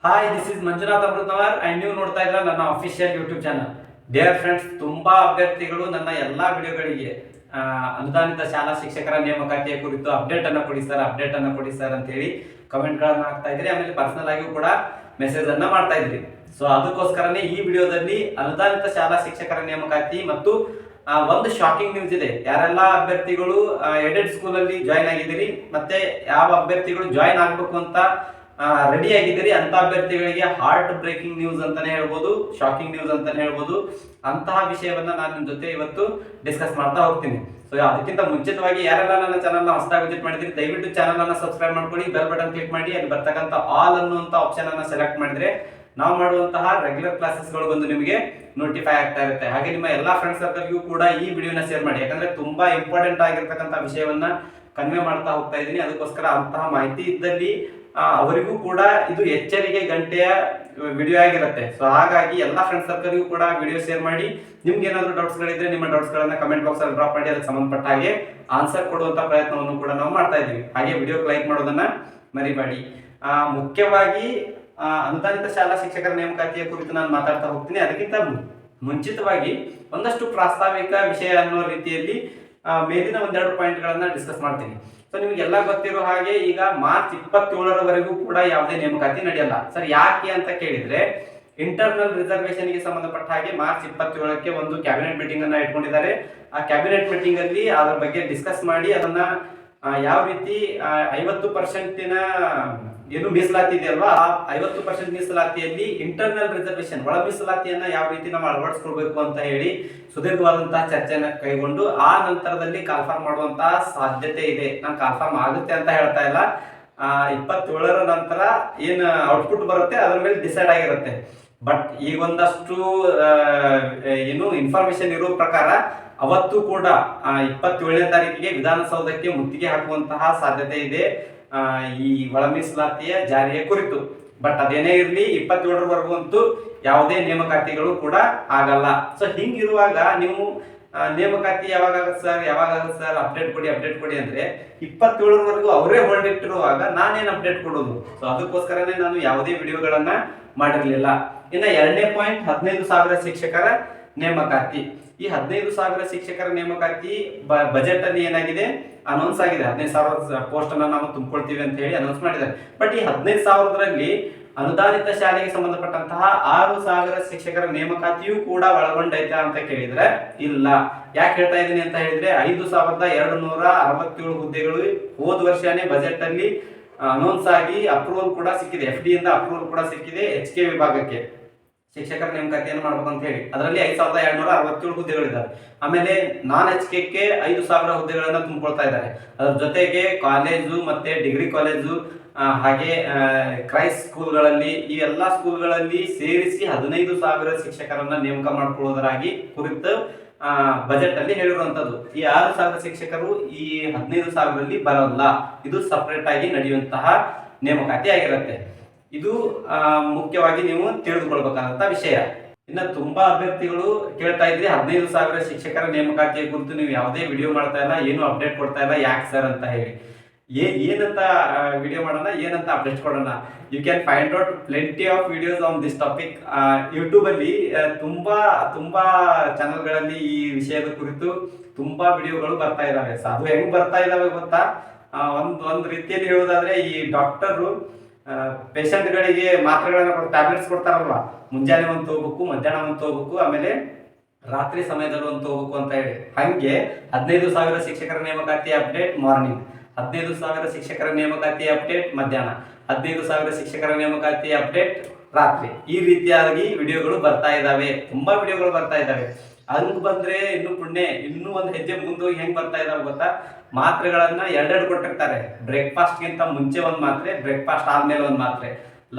Hi, this is Manjunath Amrutanavar and ನೀವು ನೋಡ್ತಾ ಇದ್ರ ನನ್ನ official YouTube channel. Dear friends, ತುಂಬಾ ಅಭ್ಯರ್ಥಿಗಳು ನನ್ನ ಎಲ್ಲಾ ವಿಡಿಯೋಗಳಿಗೆ ಅನುದಾನಿತ ಶಾಲಾ ಶಿಕ್ಷಕರ ನೇಮಕಾತಿಯ ಕುರಿತು ಅಪ್ಡೇಟ್ ಅನ್ನ ಕೊಡಿ ಸರ್ ಅಂತ ಹೇಳಿ ಕಮೆಂಟ್ ಗಳನ್ನ ಹಾಕ್ತಾ ಇದ್ರಿ. ಆಮೇಲೆ ಪರ್ಸನಲ್ ಆಗಿಯೂ ಕೂಡ ಮೆಸೇಜ್ ಅನ್ನ ಮಾಡ್ತಾ ಇದ್ರಿ. ಸೊ ಅದಕ್ಕೋಸ್ಕರನೇ ಈ ವಿಡಿಯೋದಲ್ಲಿ ಅನುದಾನಿತ ಶಾಲಾ ಶಿಕ್ಷಕರ ನೇಮಕಾತಿ ಮತ್ತು ಒಂದು ಶಾಕಿಂಗ್ ನ್ಯೂಸ್ ಇದೆ. ಯಾರೆಲ್ಲ ಅಭ್ಯರ್ಥಿಗಳು ಎಡೆಡ್ ಸ್ಕೂಲ್ ಅಲ್ಲಿ ಜಾಯ್ನ್ ಆಗಿದ್ದೀರಿ ಮತ್ತೆ ಯಾವ ಅಭ್ಯರ್ಥಿಗಳು ಜಾಯ್ನ್ ಆಗ್ಬೇಕು ಅಂತ ರೆಡಿ ಆಗಿದ್ದೀರಿ ಅಂತ ಅಭ್ಯರ್ಥಿಗಳಿಗೆ ಹಾರ್ಟ್ ಬ್ರೇಕಿಂಗ್ ನ್ಯೂಸ್ ಅಂತಾನೆ ಹೇಳ್ಬೋದು, ಶಾಕಿಂಗ್ ನ್ಯೂಸ್ ಅಂತಾನೆ ಹೇಳ್ಬೋದು. ಅಂತಹ ವಿಷಯವನ್ನ ನಾನು ನಿಮ್ ಜೊತೆ ಇವತ್ತು ಡಿಸ್ಕಸ್ ಮಾಡ್ತಾ ಹೋಗ್ತೀನಿ. ಸೊ ಅದಕ್ಕಿಂತ ಮುಂಚಿತವಾಗಿ ಯಾರೆಲ್ಲ ನನ್ನ ಚಾನಲ್ ನ ಹೊಸದಾಗಿ ವಿಸಿಟ್ ಮಾಡಿದ್ರಿ, ದಯವಿಟ್ಟು ಚಾನಲ್ ಅನ್ನ ಸಬ್ಸ್ಕ್ರೈಬ್ ಮಾಡ್ಕೊಳ್ಳಿ, ಬೆಲ್ ಬಟನ್ ಕ್ಲಿಕ್ ಮಾಡಿ, ಅಲ್ಲಿ ಬರ್ತಕ್ಕಂಥ ಆಲ್ ಅನ್ನುವಂತ ಆಪ್ಷನ್ ಅನ್ನ ಸೆಲೆಕ್ಟ್ ಮಾಡಿದ್ರೆ ನಾವು ಮಾಡುವಂತಹ ರೆಗ್ಯುಲರ್ ಕ್ಲಾಸಸ್ ಗಳು ಬಂದು ನಿಮಗೆ ನೋಟಿಫೈ ಆಗ್ತಾ ಇರುತ್ತೆ. ಹಾಗೆ ನಿಮ್ಮ ಎಲ್ಲಾ ಫ್ರೆಂಡ್ಸ್ ಸರ್ಕಲ್ಗೂ ಕೂಡ ಈ ವಿಡಿಯೋನ ಶೇರ್ ಮಾಡಿ, ಯಾಕಂದ್ರೆ ತುಂಬಾ ಇಂಪಾರ್ಟೆಂಟ್ ಆಗಿರ್ತಕ್ಕಂಥ ವಿಷಯವನ್ನ ಕನ್ವೆ ಮಾಡ್ತಾ ಹೋಗ್ತಾ ಇದ್ದೀನಿ. ಅದಕ್ಕೋಸ್ಕರ ಅಂತಹ ಮಾಹಿತಿ ಇದ್ದಲ್ಲಿ ಅವರಿಗೂ ಕೂಡ ಇದು ಎಚ್ಚರಿಕೆ ಗಂಟೆಯ ವಿಡಿಯೋ ಆಗಿರುತ್ತೆ. ಸೊ ಹಾಗಾಗಿ ಎಲ್ಲಾ ಫ್ರೆಂಡ್ಸ್ ಸರ್ಕಲ್ಗೂ ಕೂಡ ವಿಡಿಯೋ ಶೇರ್ ಮಾಡಿ. ನಿಮ್ಗೆ ಏನಾದ್ರು ಡೌಟ್ಸ್ ಗಳಿದ್ರೆ ನಿಮ್ಮ ಡೌಟ್ಸ್ ಗಳನ್ನ ಕಮೆಂಟ್ ಬಾಕ್ಸ್ ಅಲ್ಲಿ ಡ್ರಾಪ್ ಮಾಡಿ, ಅದಕ್ಕೆ ಸಂಬಂಧಪಟ್ಟ ಹಾಗೆ ಆನ್ಸರ್ ಕೊಡುವಂತ ಪ್ರಯತ್ನವನ್ನು ಕೂಡ ನಾವು ಮಾಡ್ತಾ ಇದ್ದೀವಿ. ಹಾಗೆ ವಿಡಿಯೋ ಲೈಕ್ ಮಾಡೋದನ್ನ ಮರಿಬೇಡಿ. ಮುಖ್ಯವಾಗಿ ಅನುದಾನಿತ ಶಾಲಾ ಶಿಕ್ಷಕರ ನೇಮಕಾತಿಯ ಕುರಿತು ನಾನು ಮಾತಾಡ್ತಾ ಹೋಗ್ತೀನಿ. ಅದಕ್ಕಿಂತ ಮುಂಚಿತವಾಗಿ ಒಂದಷ್ಟು ಪ್ರಾಸ್ತಾವಿಕ ವಿಷಯ ಅನ್ನೋ ರೀತಿಯಲ್ಲಿ ಮೇಲಿನ ಒಂದೆರಡು ಪಾಯಿಂಟ್ ಗಳನ್ನ ಡಿಸ್ಕಸ್ ಮಾಡ್ತೀನಿ. ಸೊ ನಿಮ್ಗೆಲ್ಲ ಗೊತ್ತಿರೋ ಹಾಗೆ ಈಗ ಮಾರ್ಚ್ 27ರವರೆಗೂ ಕೂಡ ಯಾವುದೇ ನೇಮಕಾತಿ ನಡೆಯಲ್ಲ. ಸರ್ ಯಾಕೆ ಅಂತ ಕೇಳಿದ್ರೆ, ಇಂಟರ್ನಲ್ ರಿಸರ್ವೇಶನ್ ಗೆ ಸಂಬಂಧಪಟ್ಟ ಹಾಗೆ ಮಾರ್ಚ್ 27ಕ್ಕೆ ಒಂದು ಕ್ಯಾಬಿನೆಟ್ ಮೀಟಿಂಗ್ ಅನ್ನ ಇಟ್ಕೊಂಡಿದ್ದಾರೆ. ಆ ಕ್ಯಾಬಿನೆಟ್ ಮೀಟಿಂಗ್ ಅಲ್ಲಿ ಅದರ ಬಗ್ಗೆ ಡಿಸ್ಕಸ್ ಮಾಡಿ ಅದನ್ನ ಯಾವ ರೀತಿ 50% ಏನು ಮೀಸಲಾತಿ ಇದೆಯಲ್ವಾ, ಆ 50% ಮೀಸಲಾತಿಯಲ್ಲಿ ಇಂಟರ್ನಲ್ ರಿಸರ್ವೇಶನ್ ಒಳ ಮೀಸಲಾತಿಯನ್ನ ಯಾವ ರೀತಿ ನಾವು ಅಳವಡಿಸ್ಕೊಳ್ಬೇಕು ಅಂತ ಹೇಳಿ ಸುದೀರ್ಘವಾದಂತಹ ಚರ್ಚೆನ ಕೈಗೊಂಡು ಆ ನಂತರದಲ್ಲಿ ಕಾಲ್ಫಾರ್ಮ್ ಮಾಡುವಂತಹ ಸಾಧ್ಯತೆ ಇದೆ. ನಾನು ಕಾಲ್ಫಾರ್ಮ್ ಆಗುತ್ತೆ ಅಂತ ಹೇಳ್ತಾ ಇಲ್ಲ. 27ರ ನಂತರ ಏನ್ ಔಟ್ಪುಟ್ ಬರುತ್ತೆ ಅದ್ರ ಮೇಲೆ ಡಿಸೈಡ್ ಆಗಿರುತ್ತೆ. ಬಟ್ ಈಗ ಒಂದಷ್ಟು ಏನು ಇನ್ಫಾರ್ಮೇಶನ್ ಇರೋ ಪ್ರಕಾರ ಅವತ್ತು ಕೂಡ 27ನೇ ತಾರೀಕಿಗೆ ವಿಧಾನಸೌಧಕ್ಕೆ ಮುತ್ತಿಗೆ ಹಾಕುವಂತಹ ಸಾಧ್ಯತೆ ಇದೆ ಈ ಒಳ ಮೀಸಲಾತಿಯ ಜಾರಿಯ ಕುರಿತು. ಬಟ್ ಅದೇನೇ ಇರಲಿ, 27ರವರೆಗೂ ಅಂತೂ ಯಾವುದೇ ನೇಮಕಾತಿಗಳು ಕೂಡ ಆಗಲ್ಲ. ಸೊ ಹಿಂಗಿರುವಾಗ ನೀವು ನೇಮಕಾತಿ ಯಾವಾಗ ಆಗುತ್ತೆ ಸರ್ ಅಪ್ಡೇಟ್ ಕೊಡಿ ಅಂದ್ರೆ 27ರವರೆಗೂ ಅವರೇ ಹೊರಡಿಟ್ಟಿರುವಾಗ ನಾನೇನು ಅಪ್ಡೇಟ್ ಕೊಡೋದು? ಸೊ ಅದಕ್ಕೋಸ್ಕರನೇ ನಾನು ಯಾವುದೇ ವಿಡಿಯೋಗಳನ್ನ ಮಾಡಿರಲಿಲ್ಲ. ಇನ್ನ ಎರಡನೇ ಪಾಯಿಂಟ್, 15,000 ಶಿಕ್ಷಕರ ನೇಮಕಾತಿ. ಈ 15,000 ಶಿಕ್ಷಕರ ನೇಮಕಾತಿ ಬಜೆಟ್ ಅಲ್ಲಿ ಏನಾಗಿದೆ, ಅನೌನ್ಸ್ ಆಗಿದೆ. 15,000 ಪೋಸ್ಟ್ ಅನ್ನ ನಾವು ತುಂಬಿಕೊಳ್ತೀವಿ ಅಂತ ಹೇಳಿ ಅನೌನ್ಸ್ ಮಾಡಿದ್ದಾರೆ. ಬಟ್ ಈ 15,000ರಲ್ಲಿ ಅನುದಾನಿತ ಶಾಲೆಗೆ ಸಂಬಂಧಪಟ್ಟಂತಹ 6,000 ಶಿಕ್ಷಕರ ನೇಮಕಾತಿಯೂ ಕೂಡ ಒಳಗೊಂಡೈತೆ ಅಂತ ಕೇಳಿದ್ರೆ ಇಲ್ಲ. ಯಾಕೆ ಹೇಳ್ತಾ ಇದ್ದೀನಿ ಅಂತ ಹೇಳಿದ್ರೆ, 5,267 ಹುದ್ದೆಗಳು ಹೋದ ವರ್ಷನೇ ಬಜೆಟ್ ಅಲ್ಲಿ ಅನೌನ್ಸ್ ಆಗಿ ಅಪ್ರೂವಲ್ ಕೂಡ ಸಿಕ್ಕಿದೆ. FD ಇಂದ ಅಪ್ರೂವಲ್ ಕೂಡ ಸಿಕ್ಕಿದೆ HK ವಿಭಾಗಕ್ಕೆ ಶಿಕ್ಷಕರ ನೇಮಕಾತಿಯನ್ನು ಮಾಡ್ಬೇಕು ಅಂತ ಹೇಳಿ. ಅದರಲ್ಲಿ 5,267 ಹುದ್ದೆಗಳಿದ್ದಾವೆ. ಆಮೇಲೆ ನಾನ್ HKಕ್ಕೆ 5,000 ಹುದ್ದೆಗಳನ್ನ ತುಂಬಿಕೊಳ್ತಾ ಇದ್ದಾರೆ. ಅದರ ಜೊತೆಗೆ ಕಾಲೇಜು ಮತ್ತೆ ಡಿಗ್ರಿ ಕಾಲೇಜು ಹಾಗೆ ಕ್ರೈಸ್ಟ್ ಸ್ಕೂಲ್ಗಳಲ್ಲಿ, ಈ ಎಲ್ಲಾ ಸ್ಕೂಲ್ಗಳಲ್ಲಿ ಸೇರಿಸಿ 15,000 ಶಿಕ್ಷಕರನ್ನ ನೇಮಕ ಮಾಡಿಕೊಳ್ಳುವುದರಾಗಿ ಕುರಿತು ಬಜೆಟ್ ಅಲ್ಲಿ ಹೇಳಿರುವಂತದ್ದು. ಈ 6,000 ಶಿಕ್ಷಕರು ಈ 15,000ರಲ್ಲಿ ಬರಲ್ಲ. ಇದು ಸಪರೇಟ್ ಆಗಿ ನಡೆಯುವಂತಹ ನೇಮಕಾತಿ ಆಗಿರುತ್ತೆ. ಇದು ಮುಖ್ಯವಾಗಿ ನೀವು ತಿಳಿದುಕೊಳ್ಬೇಕಾದಂತ ವಿಷಯ. ಇನ್ನ ತುಂಬಾ ಅಭ್ಯರ್ಥಿಗಳು ಕೇಳ್ತಾ ಇದ್ರಿ, 15,000 ಶಿಕ್ಷಕರ ನೇಮಕಾತಿಯ ಕುರಿತು ನೀವು ಯಾವುದೇ ವಿಡಿಯೋ ಮಾಡ್ತಾ ಇಲ್ಲ, ಏನು ಅಪ್ಡೇಟ್ ಕೊಡ್ತಾ ಇಲ್ಲ, ಯಾಕೆ ಸರ್ ಅಂತ ಹೇಳಿ. ಏನಂತ ವಿಡಿಯೋ ಮಾಡೋಣ, ಏನಂತ ಅಪ್ಡೇಟ್ ಕೊಡೋಣ? You can find out plenty of videos on this topic. YouTube ಅಲ್ಲಿ ತುಂಬಾ ಚಾನೆಲ್ಗಳಲ್ಲಿ ಈ ವಿಷಯದ ಕುರಿತು ತುಂಬಾ ವಿಡಿಯೋಗಳು ಬರ್ತಾ ಇದಾವೆ. ಅದು ಹೆಂಗ್ ಬರ್ತಾ ಇದಾವೆ ಗೊತ್ತಾ? ಒಂದ್ ರೀತಿಯಲ್ಲಿ ಹೇಳೋದಾದ್ರೆ, ಈ ಡಾಕ್ಟರು ಪೇಷಂಟ್ ಗಳಿಗೆ ಮಾತ್ರೆಗಳನ್ನ ಟ್ಯಾಬ್ಲೆಟ್ಸ್ ಕೊಡ್ತಾರಲ್ವಾ, ಮುಂಜಾನೆ ಒಂದು ತಗೋಬೇಕು, ಮಧ್ಯಾಹ್ನ ಒಂದು ತಗೋಬೇಕು, ಆಮೇಲೆ ರಾತ್ರಿ ಸಮಯದಲ್ಲಿ ಒಂದು ತಗೋಬೇಕು ಅಂತ ಹೇಳಿ. ಹಂಗೆ 15,000 ಶಿಕ್ಷಕರ ನೇಮಕಾತಿ ಅಪ್ಡೇಟ್ ಮಾರ್ನಿಂಗ್, 15,000 ಶಿಕ್ಷಕರ ನೇಮಕಾತಿ ಅಪ್ಡೇಟ್ ಮಧ್ಯಾಹ್ನ, 15,000 ಶಿಕ್ಷಕರ ನೇಮಕಾತಿ ಅಪ್ಡೇಟ್ ರಾತ್ರಿ. ಈ ರೀತಿಯಾಗಿ ವಿಡಿಯೋಗಳು ಬರ್ತಾ ಇದಾವೆ, ತುಂಬಾ ವಿಡಿಯೋಗಳು ಬರ್ತಾ ಇದಾವೆ. ಹಂಗ್ ಬಂದ್ರೆ ಇನ್ನು ಪುಣ್ಯ, ಇನ್ನೂ ಒಂದು ಹೆಜ್ಜೆ ಮುಂದೋಗಿ ಹೆಂಗ್ ಬರ್ತಾ ಇದಾವೆ ಗೊತ್ತಾ? ಮಾತ್ರೆಗಳನ್ನ ಎರಡೆರಡು ಕೊಟ್ಟಿರ್ತಾರೆ. ಬ್ರೇಕ್ಫಾಸ್ಟ್ ಗಿಂತ ಮುಂಚೆ ಒಂದ್ ಮಾತ್ರೆ, ಬ್ರೇಕ್ಫಾಸ್ಟ್ ಆದ್ಮೇಲೆ ಒಂದ್ ಮಾತ್ರೆ,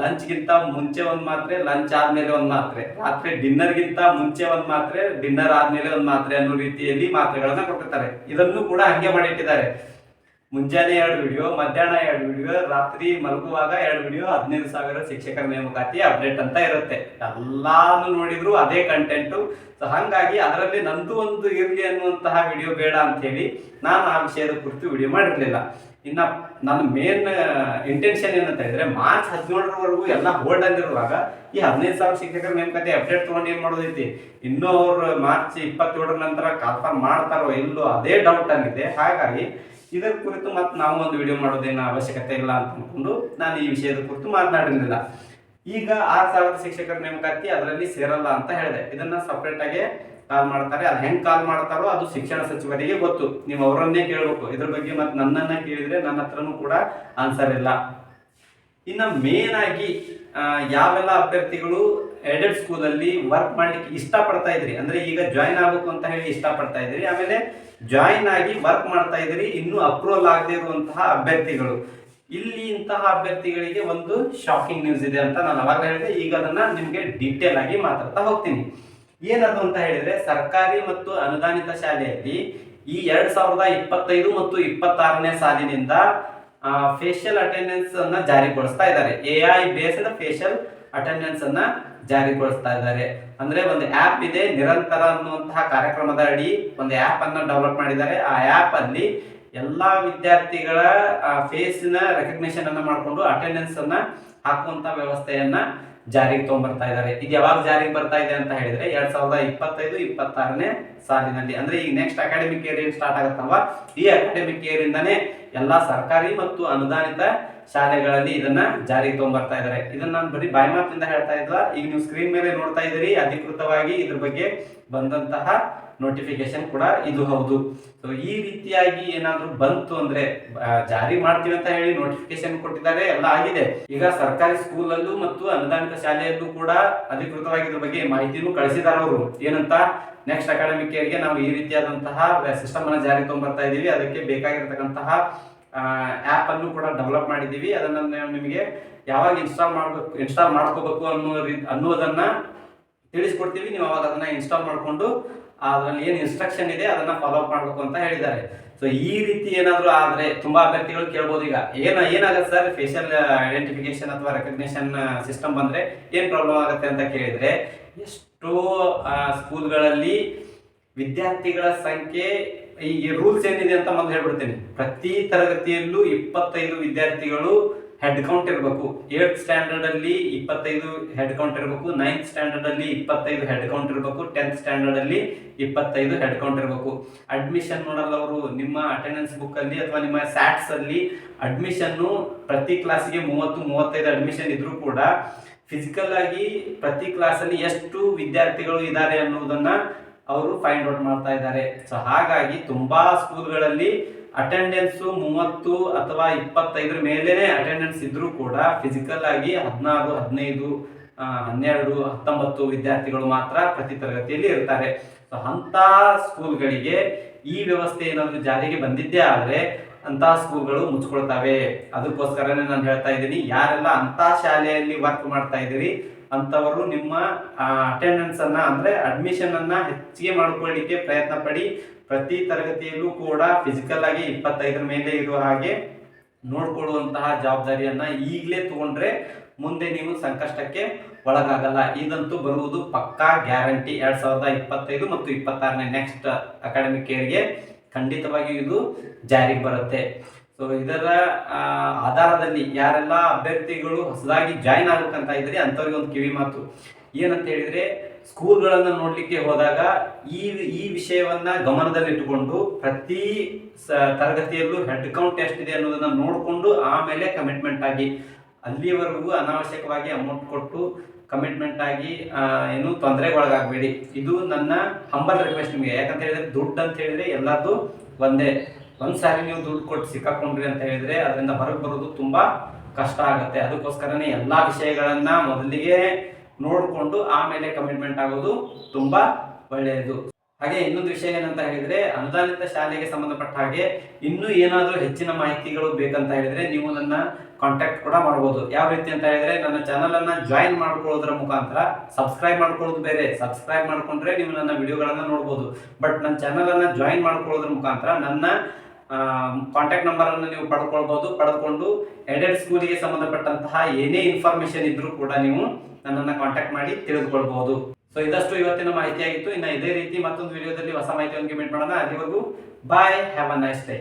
ಲಂಚ್ ಗಿಂತ ಮುಂಚೆ ಒಂದ್ ಮಾತ್ರೆ, ಲಂಚ್ ಆದ್ಮೇಲೆ ಒಂದ್ ಮಾತ್ರೆ, ರಾತ್ರಿ ಡಿನ್ನರ್ ಗಿಂತ ಮುಂಚೆ ಒಂದ್ ಮಾತ್ರೆ, ಡಿನ್ನರ್ ಆದ್ಮೇಲೆ ಒಂದ್ ಮಾತ್ರೆ ಅನ್ನೋ ರೀತಿಯಲ್ಲಿ ಮಾತ್ರೆಗಳನ್ನ ಕೊಟ್ಟಿರ್ತಾರೆ. ಇದನ್ನು ಕೂಡ ಹಂಗೆ ಮಾಡಿಟ್ಟಿದ್ದಾರೆ. ಮುಂಜಾನೆ 2 ವಿಡಿಯೋ, ಮಧ್ಯಾಹ್ನ 2 ವಿಡಿಯೋ, ರಾತ್ರಿ ಮಲಗುವಾಗ 2 ವಿಡಿಯೋ, 15,000 ಶಿಕ್ಷಕರ ನೇಮಕಾತಿ ಅಪ್ಡೇಟ್ ಅಂತ ಇರುತ್ತೆ. ಎಲ್ಲಾನು ನೋಡಿದ್ರು ಅದೇ ಕಂಟೆಂಟು. ಸೊ ಹಾಗಾಗಿ ಅದರಲ್ಲಿ ನಂದು ಒಂದು ಇರ್ಲಿ ಅನ್ನುವಂತಹ ವಿಡಿಯೋ ಬೇಡ ಅಂತ ಹೇಳಿ ನಾನು ಆ ವಿಷಯದ ಕುರಿತು ವಿಡಿಯೋ ಮಾಡಿರ್ಲಿಲ್ಲ. ಇನ್ನ ನನ್ನ ಮೇನ್ ಇಂಟೆನ್ಷನ್ ಏನಂತ ಹೇಳಿದ್ರೆ ಮಾರ್ಚ್ 17ರವರೆಗೂ ಎಲ್ಲ ಹೋಲ್ಡ್ ಆಗಿರುವಾಗ ಈ 15,000 ಶಿಕ್ಷಕರ ನೇಮಕಾತಿ ಅಪ್ಡೇಟ್ ತಗೊಂಡು ಏನ್ ಮಾಡೋದೈತಿ, ಇನ್ನೂ ಅವ್ರು ಮಾರ್ಚ್ 27ರ ನಂತರ ಕಾಲ್ಫಾರ್ಮ್ ಮಾಡ್ತಾರೋ ಇಲ್ಲೋ ಅದೇ ಡೌಟ್ ಆಗಿದೆ. ಹಾಗಾಗಿ ಇದರ ಕುರಿತು ಮತ್ತೆ ನಾವು ಒಂದು ವಿಡಿಯೋ ಮಾಡೋದೇನು ಅವಶ್ಯಕತೆ ಇಲ್ಲ ಅಂತ ಅನ್ಕೊಂಡು ನಾನು ಈ ವಿಷಯದ ಕುರಿತು ಮಾತನಾಡಿರಲಿಲ್ಲ. ಈಗ 6,000 ಶಿಕ್ಷಕರ ನೇಮಕಾತಿ ಅದರಲ್ಲಿ ಸೇರಲ್ಲ ಅಂತ ಹೇಳಿದೆ. ಇದನ್ನ ಸಪರೇಟ್ ಆಗಿ ಕಾಲ್ ಮಾಡ್ತಾರೆ. ಅದು ಹೆಂಗ್ ಕಾಲ್ ಮಾಡ್ತಾರೋ ಅದು ಶಿಕ್ಷಣ ಸಚಿವರಿಗೆ ಗೊತ್ತು. ನೀವು ಅವರನ್ನೇ ಕೇಳಬೇಕು ಇದ್ರ ಬಗ್ಗೆ. ಮತ್ತೆ ನನ್ನನ್ನ ಕೇಳಿದ್ರೆ ನನ್ನ ಹತ್ರನೂ ಕೂಡ ಆನ್ಸರ್ ಇಲ್ಲ. ಇನ್ನ ಮೇನ್ ಆಗಿ ಯಾವೆಲ್ಲ ಅಭ್ಯರ್ಥಿಗಳು ಏಡೆಡ್ ಸ್ಕೂಲ್ ಅಲ್ಲಿ ವರ್ಕ್ ಮಾಡ್ಲಿಕ್ಕೆ ಇಷ್ಟಪಡ್ತಾ ಇದ್ರಿ, ಅಂದ್ರೆ ಈಗ ಜಾಯಿನ್ ಆಗ್ಬೇಕು ಅಂತ ಹೇಳಿ ಇಷ್ಟಪಡ್ತಾ ಇದ್ರಿ, ಆಮೇಲೆ ಜಾಯಿನ್ ಆಗಿ ವರ್ಕ್ ಮಾಡ್ತಾ ಇದ್ರಿ, ಇನ್ನೂ ಅಪ್ರೂವಲ್ ಆಗದೆ ಇರುವಂತಹ ಅಭ್ಯರ್ಥಿಗಳು, ಇಲ್ಲಿ ಇಂತಹ ಅಭ್ಯರ್ಥಿಗಳಿಗೆ ಒಂದು ಶಾಕಿಂಗ್ ನ್ಯೂಸ್ ಇದೆ ಅಂತ ನಾನು ಅವಾಗ ಹೇಳಿದೆ. ಈಗ ಅದನ್ನ ನಿಮ್ಗೆ ಡೀಟೇಲ್ ಆಗಿ ಮಾತಾಡ್ತಾ ಹೋಗ್ತೀನಿ. ಏನದು ಅಂತ ಹೇಳಿದ್ರೆ, ಸರ್ಕಾರಿ ಮತ್ತು ಅನುದಾನಿತ ಶಾಲೆಯಲ್ಲಿ ಈ 2025 ಮತ್ತು 26ನೇ ಸಾಲಿನಿಂದ ಫೇಶಿಯಲ್ ಅಟೆಂಡೆನ್ಸ್ ಅನ್ನ ಜಾರಿಗೊಳಿಸ್ತಾ ಇದ್ದಾರೆ. AI ಬೇಸ್ಡ್ ಫೇಶಿಯಲ್ ಅಟೆಂಡೆನ್ಸ್ ಅನ್ನ ಜಾರಿಗೊಳಿಸ್ತಾ ಇದ್ದಾರೆ. ಅಂದ್ರೆ ಒಂದು ಆಪ್ ಇದೆ, ನಿರಂತರ ಅನ್ನುವಂತಹ ಕಾರ್ಯಕ್ರಮದ ಅಡಿ ಒಂದು ಆಪ್ ಅನ್ನ ಡೆವಲಪ್ ಮಾಡಿದ್ದಾರೆ. ಆ ಆಪ್ ಅಲ್ಲಿ ಎಲ್ಲಾ ವಿದ್ಯಾರ್ಥಿಗಳ ಫೇಸ್ನ ರೆಕಗ್ನಿಷನ್ ಅನ್ನ ಮಾಡಿಕೊಂಡು ಅಟೆಂಡೆನ್ಸ್ ಅನ್ನ ಹಾಕುವಂತ ವ್ಯವಸ್ಥೆಯನ್ನ ಜಾರಿಗೆ ತಗೊಂಡ್ಬರ್ತಾ ಇದ್ದಾರೆ. ಇದು ಯಾವಾಗ ಜಾರಿಗೆ ಬರ್ತಾ ಇದೆ ಅಂತ ಹೇಳಿದ್ರೆ 2025-26ನೇ ಸಾಲಿನಲ್ಲಿ, ಅಂದ್ರೆ ಈಗ ನೆಕ್ಸ್ಟ್ ಅಕಾಡೆಮಿಕ್ ಇಯರ್ ಏನ್ ಸ್ಟಾರ್ಟ್ ಆಗುತ್ತಲ್ವಾ, ಈ ಅಕಾಡೆಮಿಕ್ ಇಯರ್ ಇಂದಾನೆ ಎಲ್ಲಾ ಸರ್ಕಾರಿ ಮತ್ತು ಅನುದಾನಿತ ಶಾಲೆಗಳಲ್ಲಿ ಇದನ್ನ ಜಾರಿಗೆ ತಗೊಂಡ್ಬರ್ತಾ ಇದ್ದಾರೆ. ಇದನ್ನ ನಾನು ಬರೀ ಬಾಯಿ ಮಾತಿಂದ ಹೇಳ್ತಾ ಇದ್ದ, ಈಗ ನೀವು ಸ್ಕ್ರೀನ್ ಮೇಲೆ ನೋಡ್ತಾ ಇದ್ದೀರಿ, ಅಧಿಕೃತವಾಗಿ ಇದ್ರ ಬಗ್ಗೆ ಬಂದಂತಹ ನೋಟಿಫಿಕೇಶನ್ ಕೂಡ ಇದು ಹೌದು. ಸೊ ಈ ರೀತಿಯಾಗಿ ಏನಾದ್ರೂ ಬಂತು ಅಂದ್ರೆ ಜಾರಿ ಮಾಡ್ತೀವಿ ಅಂತ ಹೇಳಿ ನೋಟಿಫಿಕೇಶನ್ ಕೊಟ್ಟಿದ್ದಾರೆ, ಎಲ್ಲ ಆಗಿದೆ. ಈಗ ಸರ್ಕಾರಿ ಸ್ಕೂಲ್ ಅಲ್ಲೂ ಮತ್ತು ಅನುದಾನಿತ ಶಾಲೆಯಲ್ಲೂ ಕೂಡ ಅಧಿಕೃತವಾಗಿ ಇದ್ರ ಬಗ್ಗೆ ಮಾಹಿತಿನೂ ಕಳಿಸಿದಾರೆ ಅವರು. ಏನಂತ, ನೆಕ್ಸ್ಟ್ ಅಕಾಡೆಮಿಕ್ ಇಯರ್ಗೆ ನಾವು ಈ ರೀತಿಯಾದಂತಹ ಸಿಸ್ಟಮ್ ಅನ್ನ ಜಾರಿ ತಗೊಂಡ್ಬರ್ತಾ ಇದೀವಿ, ಅದಕ್ಕೆ ಬೇಕಾಗಿರತಕ್ಕಂತಹ ಆಪ್ ಅನ್ನು ಕೂಡ ಡೆವಲಪ್ ಮಾಡಿದೀವಿ, ಅದನ್ನ ನಿಮಗೆ ಯಾವಾಗ ಇನ್ಸ್ಟಾಲ್ ಮಾಡ್ಕೋಬೇಕು ಅನ್ನೋದನ್ನ ತಿಳಿಸ್ಕೊಡ್ತೀವಿ. ನೀವು ಅವಾಗ ಅದನ್ನ ಇನ್ಸ್ಟಾಲ್ ಮಾಡ್ಕೊಂಡು ಅದ್ರಲ್ಲಿ ಏನು ಇನ್ಸ್ಟ್ರಕ್ಷನ್ ಇದೆ ಅದನ್ನ ಫಾಲೋ ಅಪ್ ಮಾಡ್ಬೇಕು ಅಂತ ಹೇಳಿದ್ದಾರೆ. ಸೊ ಈ ರೀತಿ ಏನಾದ್ರು ಆದ್ರೆ ತುಂಬಾ ಅಭ್ಯರ್ಥಿಗಳು ಕೇಳ್ಬೋದು, ಈಗ ಏನಾಗುತ್ತೆ ಸರ್ ಫೇಶಿಯಲ್ ಐಡೆಂಟಿಫಿಕೇಶನ್ ಅಥವಾ ರೆಕಗ್ನಿಷನ್ ಸಿಸ್ಟಮ್ ಬಂದ್ರೆ ಏನ್ ಪ್ರಾಬ್ಲಮ್ ಆಗುತ್ತೆ ಅಂತ ಕೇಳಿದ್ರೆ, ಎಷ್ಟೋ ಸ್ಕೂಲ್ಗಳಲ್ಲಿ ವಿದ್ಯಾರ್ಥಿಗಳ ಸಂಖ್ಯೆ, ಈ ರೂಲ್ಸ್ ಏನಿದೆ ಅಂತ ಮೊದಲು ಹೇಳ್ಬಿಡ್ತೀನಿ. ಪ್ರತಿ ತರಗತಿಯಲ್ಲೂ 25 ವಿದ್ಯಾರ್ಥಿಗಳು ಹೆಡ್ ಕೌಂಟ್ ಇರಬೇಕು. 8th ಸ್ಟ್ಯಾಂಡರ್ಡ್ ಅಲ್ಲಿ 25 ಹೆಡ್ ಕೌಂಟ್ ಇರಬೇಕು, 9th ಸ್ಟ್ಯಾಂಡರ್ಡ್ ಅಲ್ಲಿ 25 ಹೆಡ್ ಕೌಂಟ್ ಇರಬೇಕು, 10th ಸ್ಟ್ಯಾಂಡರ್ಡ್ ಅಲ್ಲಿ 25 ಹೆಡ್ ಕೌಂಟ್ ಇರಬೇಕು. ಅಡ್ಮಿಷನ್ ಮಾಡಲ್ಲ ಅವರು. ನಿಮ್ಮ ಅಟೆಂಡೆನ್ಸ್ ಬುಕ್ ಅಲ್ಲಿ ಅಥವಾ ನಿಮ್ಮ ಸ್ಯಾಟ್ಸ್ ಅಲ್ಲಿ ಅಡ್ಮಿಷನ್ ಪ್ರತಿ ಕ್ಲಾಸ್ಗೆ 30-35 ಅಡ್ಮಿಷನ್ ಇದ್ರೂ ಕೂಡ ಫಿಸಿಕಲ್ ಆಗಿ ಪ್ರತಿ ಕ್ಲಾಸ್ ಅಲ್ಲಿ ಎಷ್ಟು ವಿದ್ಯಾರ್ಥಿಗಳು ಇದ್ದಾರೆ ಅನ್ನೋದನ್ನ ಅವರು ಫೈಂಡ್ ಔಟ್ ಮಾಡ್ತಾ ಇದ್ದಾರೆ. ಸೊ ಹಾಗಾಗಿ ತುಂಬಾ ಸ್ಕೂಲ್ಗಳಲ್ಲಿ ಅಟೆಂಡೆನ್ಸ್ 30 ಅಥವಾ 25 ಮೇಲೇನೆ ಅಟೆಂಡೆನ್ಸ್ ಇದ್ರೂ ಕೂಡ ಫಿಸಿಕಲ್ ಆಗಿ 16, 15, 12, 19 ವಿದ್ಯಾರ್ಥಿಗಳು ಮಾತ್ರ ಪ್ರತಿ ತರಗತಿಯಲ್ಲಿ ಇರ್ತಾರೆ. ಸೊ ಅಂತ ಸ್ಕೂಲ್ಗಳಿಗೆ ಈ ವ್ಯವಸ್ಥೆ ಏನಾದ್ರು ಜಾರಿಗೆ ಬಂದಿದ್ದೇ ಆದ್ರೆ ಅಂತ ಸ್ಕೂಲ್ಗಳು ಮುಚ್ಕೊಳ್ತವೆ. ಅದಕ್ಕೋಸ್ಕರನೇ ನಾನು ಹೇಳ್ತಾ ಇದ್ದೀನಿ, ಯಾರೆಲ್ಲ ಅಂತ ಶಾಲೆಯಲ್ಲಿ ವರ್ಕ್ ಮಾಡ್ತಾ ಇದ್ದೀರಿ ಅಂತವರು ನಿಮ್ಮ ಅಟೆಂಡೆನ್ಸ್ ಅನ್ನ, ಅಂದ್ರೆ ಅಡ್ಮಿಷನ್ ಅನ್ನ ಹೆಚ್ಚಿಗೆ ಮಾಡ್ಕೊಳ್ಳಿಕ್ಕೆ ಪ್ರಯತ್ನ ಪಡಿ. ಪ್ರತಿ ತರಗತಿಯಲ್ಲೂ ಕೂಡ ಫಿಸಿಕಲ್ ಆಗಿ 25 ಮೇಲೆ ಇರುವ ಹಾಗೆ ನೋಡ್ಕೊಳ್ಳುವಂತಹ ಜವಾಬ್ದಾರಿಯನ್ನ ಈಗಲೇ ತಗೊಂಡ್ರೆ ಮುಂದೆ ನೀವು ಸಂಕಷ್ಟಕ್ಕೆ ಒಳಗಾಗಲ್ಲ. ಇದಂತೂ ಬರುವುದು ಪಕ್ಕಾ ಗ್ಯಾರಂಟಿ. 2025 ಮತ್ತು 26ನೇ ನೆಕ್ಸ್ಟ್ ಅಕಾಡೆಮಿಕ್ ಇಯರ್ಗೆ ಖಂಡಿತವಾಗಿ ಇದು ಜಾರಿಗೆ ಬರುತ್ತೆ. ಸೊ ಇದರ ಆಧಾರದಲ್ಲಿ ಯಾರೆಲ್ಲ ಅಭ್ಯರ್ಥಿಗಳು ಹೊಸದಾಗಿ ಜಾಯಿನ್ ಆಗ್ಬೇಕಂತ ಇದ್ರಿ ಅಂತವ್ರಿಗೆ ಒಂದು ಕಿವಿ ಮಾತು ಏನಂತ ಹೇಳಿದ್ರೆ, ಸ್ಕೂಲ್ಗಳನ್ನ ನೋಡ್ಲಿಕ್ಕೆ ಹೋದಾಗ ಈ ವಿಷಯವನ್ನ ಗಮನದಲ್ಲಿಟ್ಟುಕೊಂಡು ಪ್ರತಿ ತರಗತಿಯಲ್ಲೂ ಹೆಡ್ ಕೌಂಟ್ ಎಷ್ಟಿದೆ ಅನ್ನೋದನ್ನ ನೋಡಿಕೊಂಡು ಆಮೇಲೆ ಕಮಿಟ್ಮೆಂಟ್ ಆಗಿ, ಅಲ್ಲಿವರೆಗೂ ಅನಾವಶ್ಯಕವಾಗಿ ಅಮೌಂಟ್ ಕೊಟ್ಟು ಕಮಿಟ್ಮೆಂಟ್ ಆಗಿ ಏನು ತೊಂದರೆಗೊಳಗಾಗಬೇಡಿ. ಇದು ನನ್ನ ಹಂಬಲ್ ರಿಕ್ವೆಸ್ಟ್ ನಿಮಗೆ. ಯಾಕಂತ ಹೇಳಿದ್ರೆ ದುಡ್ಡು ಅಂತ ಹೇಳಿದ್ರೆ ಎಲ್ಲಾರ್ದು ಒಂದೇ. ಒಂದ್ಸಾರಿ ನೀವು ದುಡ್ಡು ಕೊಟ್ಟು ಸಿಕ್ಕಾಕೊಂಡ್ರಿ ಅಂತ ಹೇಳಿದ್ರೆ ಅದರಿಂದ ಹೊರಗೆ ಬರೋದು ತುಂಬಾ ಕಷ್ಟ ಆಗುತ್ತೆ. ಅದಕ್ಕೋಸ್ಕರನೇ ಎಲ್ಲಾ ವಿಷಯಗಳನ್ನ ಮೊದಲಿಗೆ ನೋಡಿಕೊಂಡು ಆಮೇಲೆ ಕಮಿಟ್ಮೆಂಟ್ ಆಗೋದು ತುಂಬಾ ಒಳ್ಳೆಯದು. ಹಾಗೆ ಇನ್ನೊಂದು ವಿಷಯ ಏನಂತ ಹೇಳಿದ್ರೆ, ಅನುದಾನಿತ ಶಾಲೆಗೆ ಸಂಬಂಧಪಟ್ಟ ಹಾಗೆ ಇನ್ನೂ ಏನಾದರೂ ಹೆಚ್ಚಿನ ಮಾಹಿತಿಗಳು ಬೇಕಂತ ಹೇಳಿದ್ರೆ ನೀವು ನನ್ನ ಕಾಂಟ್ಯಾಕ್ಟ್ ಕೂಡ ಮಾಡ್ಬೋದು. ಯಾವ ರೀತಿ ಅಂತ ಹೇಳಿದ್ರೆ, ನನ್ನ ಚಾನಲ್ ಅನ್ನ ಜಾಯಿನ್ ಮಾಡ್ಕೊಳ್ಳೋದ್ರ ಮುಖಾಂತರ, ಸಬ್ಸ್ಕ್ರೈಬ್ ಮಾಡ್ಕೊಳ್ಳೋದು ಬೇರೆ, ಸಬ್ಸ್ಕ್ರೈಬ್ ಮಾಡ್ಕೊಂಡ್ರೆ ನೀವು ನನ್ನ ವಿಡಿಯೋಗಳನ್ನ ನೋಡ್ಬೋದು. ಬಟ್ ನನ್ನ ಚಾನಲ್ ಅನ್ನ ಜಾಯಿನ್ ಮಾಡ್ಕೊಳ್ಳೋದ್ರ ಮುಖಾಂತರ ನನ್ನ ಕಾಂಟ್ಯಾಕ್ಟ್ ನಂಬರ್ ಅನ್ನು ನೀವು ಪಡೆದುಕೊಂಡು ಏಡೆಡ್ ಸ್ಕೂಲಿಗೆ ಸಂಬಂಧಪಟ್ಟಂತಹ ಏನೇ ಇನ್ಫಾರ್ಮೇಶನ್ ಇದ್ರೂ ಕೂಡ ನೀವು ನನ್ನನ್ನು ಕಾಂಟ್ಯಾಕ್ಟ್ ಮಾಡಿ ತಿಳಿದುಕೊಳ್ಬಹುದು. ಸೊ ಇದಷ್ಟು ಇವತ್ತಿನ ಮಾಹಿತಿ ಆಗಿತ್ತು. ಇನ್ನು ಇದೇ ರೀತಿ ಮತ್ತೊಂದು ವಿಡಿಯೋದಲ್ಲಿ ಹೊಸ ಮಾಹಿತಿಯೊಂದಿಗೆ ಮೀಟ್ ಮಾಡೋಣ. ಅಲ್ಲಿವರೆಗೂ ಬಾಯ್, ಹ್ಯಾವ್ ಅ ನೈಸ್ ಡೇ.